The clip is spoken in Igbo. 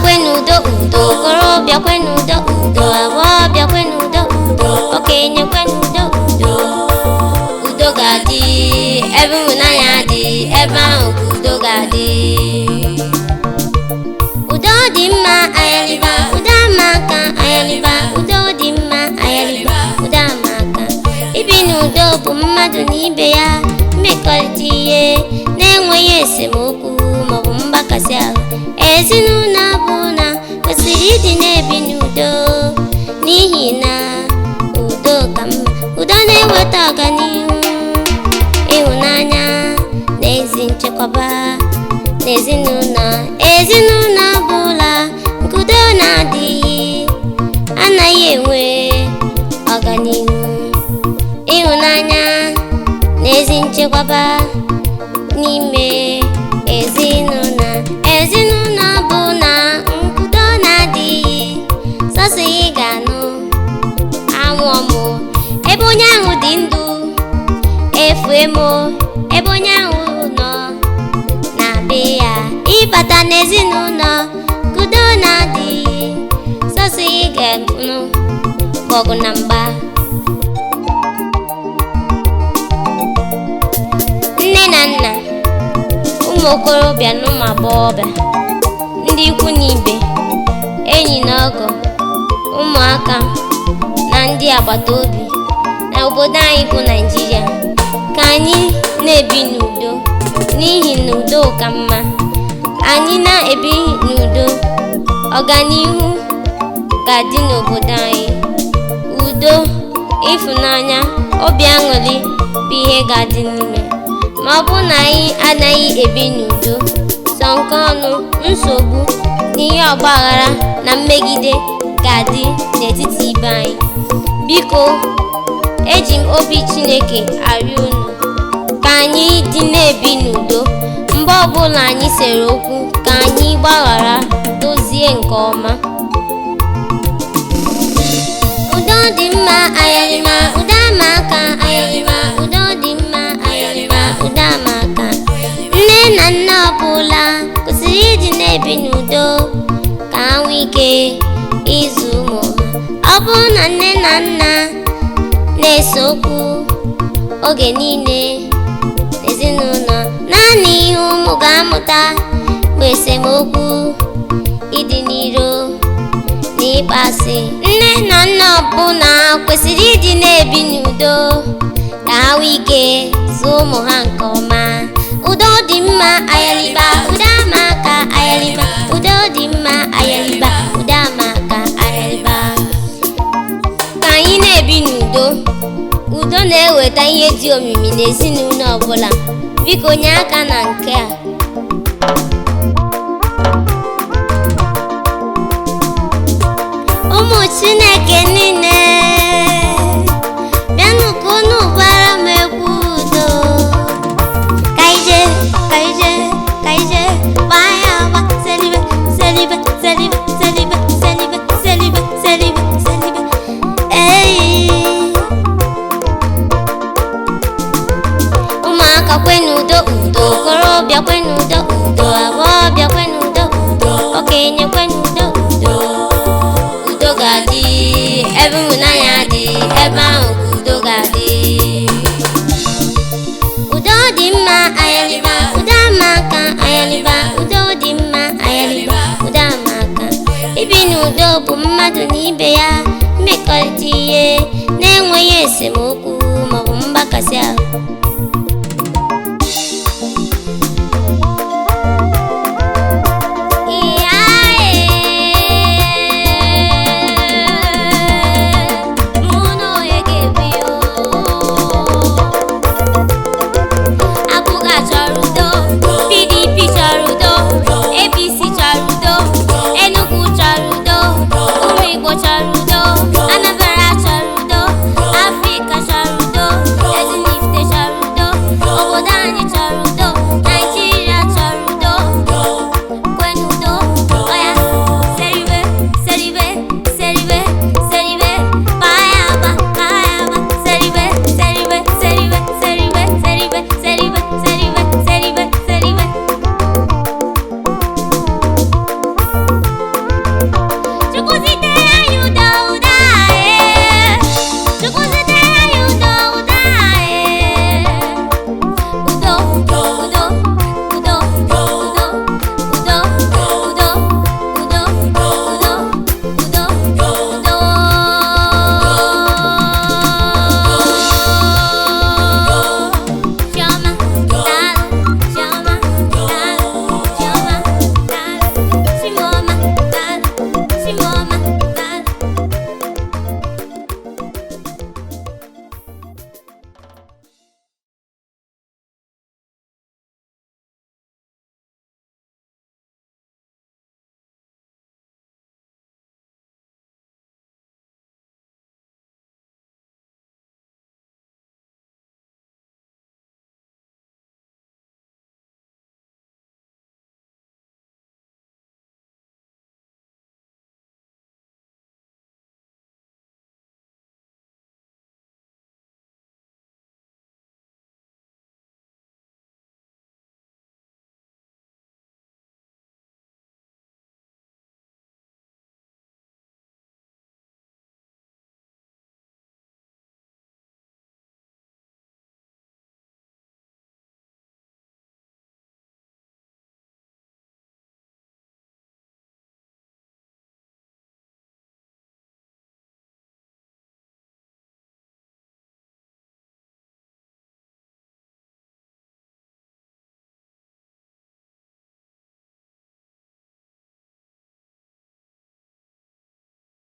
kwe n'udo udo, okorobịa kwe n'udo udo, agbọghọbịa kwe n'udo udo, okenye kwe n'udo udo. Udo ga-adị ebe ịhụnanya dị, ebe ahụ ka udo ga-adị. Udo dị mma ayaliba, udo ama aka ayaliba, udo dị mma ayaliba, udo ama aka. Ibi n'udo bụ mmadụ na ibe ya mmekọrịta ihe na-enweghị esemokwu maọbụ mgbakasị ahụ. Ezinụlọ ọbụla kwesịrị ịdị na-ebi n'udo n'ihi na udo ka mma. Udo na-eweta ọganihu, ịhụnanya na ezi nchekwaba n'ezinụlọ. Ezinụlọ ọbụla nke udo na-adịghị anaghị enwe ọganihu. Ịhụnanya na ezi nchekwaba n'ime ezinụlọ. Ezinụlọ ọbụla nke udo na-adịghị sọsọ ị ga-anụ anwụ ọmụ ebe onye ahụ dị ndụ, efu emo ebe onye ahụ nọ na be ya. Ịbata n'ezinụlọ nke udo na-adịghị sọsọ ị ga-anụ bụ ọgụ na mgba. Nne na nna, ụmụ okorobịa na ụmụ agbọghọbịa, ndị ikwu na ibe, enyi na ọgọ, ụmụaka na ndị agbata obi na obodo anyị bụ Naịjirịa, ka anyị na-ebi n'udo n'ihi na udo ka mma. Anyị na-ebi n'udo, ọganihu ga-adị n'obodo anyị. Udo, ịfụnanya, obi aṅụrị bụ ihe ga-adị n'ime. Ma ọ bụrụ na anyị anaghị ebi n'udo, sọ nke ọnụ, nsogbu na ihe ọgbaghara na mmegide ga-adị n'etiti ibe anyị. Biko, eji m obi Chineke arịọ unu ka anyị dị na-ebi n'udo. Mgbe ọbụla anyị sere okwu, ka anyị gbaghara, dozie nke ọma. Udo dị mma ayalima, udo ama aka ayalima, udo dị mma ayalima, udo ama aka. Nne na nna ọbụla kwesịrị ịdị na-ebi n'udo ka ha nwee ike ịzụ ụmụ ha. Ọ bụrụ na nne na nna na-ese okwu oge niile n'ezinụlọ, naanị ihe ụmụ ga-amụta bụ esemokwu, ịdị n'iro na ịkpasị. Nne na nna ọbụla kwesịrị ịdị na-ebi n'udo ka ha nwee ike zụọ ụmụ ha nke ọma. Udo dị mma ayaliba, udo ama aka ayaliba, udo dị mma ayaliba, udo ama aka ayaliba. Ka anyị na-ebi n'udo. Udo na-eweta ihe dị omimi n'ezinụlọ ọbụla. Biko nye aka na nke a. Ụmụ Chineke niile, bịanụ ka unu gwara m egwu udo. Ka ije, ka ije, ka ije, gbaa ya agba, selibe, selibe, selibe, selibe, selibe, selibe, selibe, selibe. Ụmụaka kwe n'udo udo, okorobịa kwe n'udo udo, agbọghọbịa kwe n'udo udo, okenye kwe n'udo udo. Udo ga-adị ebe ịhụnanya dị, ebe ahụ ka udo ga-adị. Udo dị mma ayaliba, udo ama aka ayaliba, udo dị mma ayaliba, udo ama aka. Ibi n'udo bụ mmadụ na ibe ya mmekọrịta ihe na-enweghị esemokwu maọbụ mgbakasị ahụ.